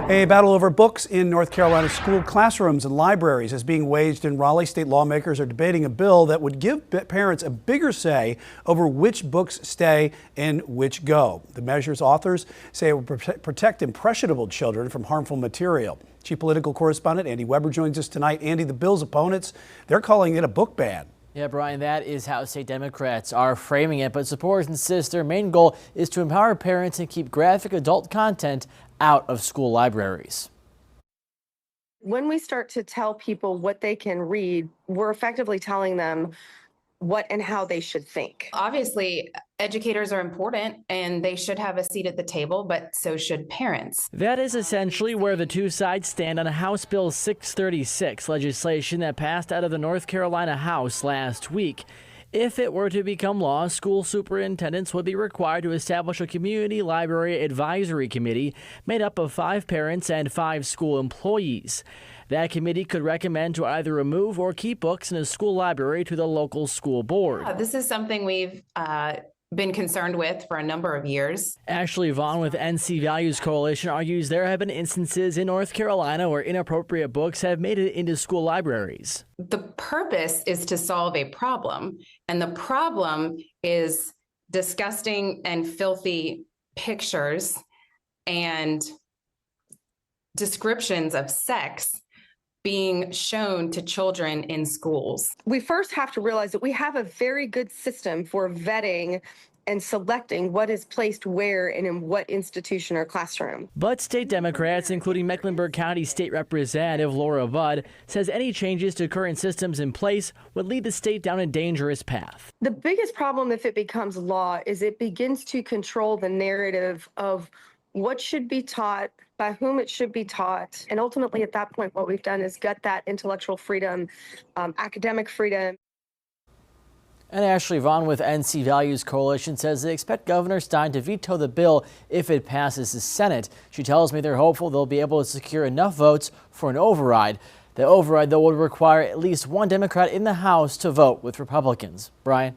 A battle over books in North Carolina school classrooms and libraries is being waged in Raleigh. State lawmakers are debating a bill that would give parents a bigger say over which books stay and which go. The measure's authors say it will protect impressionable children from harmful material. Chief political correspondent Andy Weber joins us tonight. Andy, the bill's opponents, they're calling it a book ban. Yeah, Brian, that is how state Democrats are framing it, but supporters insist their main goal is to empower parents and keep graphic adult content out of school libraries. When we start to tell people what they can read, we're effectively telling them what and how they should think. Obviously, educators are important and they should have a seat at the table, but so should parents. That is essentially where the two sides stand on House Bill 636, legislation that passed out of the North Carolina House last week. If it were to become law, school superintendents would be required to establish a community library advisory committee made up of 5 parents and 5 school employees. That committee could recommend to either remove or keep books in a school library to the local school board. This is something we've been concerned with for a number of years. Ashley Vaughn with NC Values Coalition argues there have been instances in North Carolina where inappropriate books have made it into school libraries. The purpose is to solve a problem, and the problem is disgusting and filthy pictures and descriptions of sex being shown to children in schools. We first have to realize that we have a very good system for vetting and selecting what is placed where and in what institution or classroom. But state Democrats, including Mecklenburg County State Representative Laura Budd, says any changes to current systems in place would lead the state down a dangerous path. The biggest problem if it becomes law is it begins to control the narrative of what should be taught, by whom it should be taught. And ultimately, at that point, what we've done is gut that intellectual freedom, academic freedom. And Ashley Vaughn with NC Values Coalition says they expect Governor Stein to veto the bill if it passes the Senate. She tells me they're hopeful they'll be able to secure enough votes for an override. The override, though, would require at least one Democrat in the House to vote with Republicans. Brian?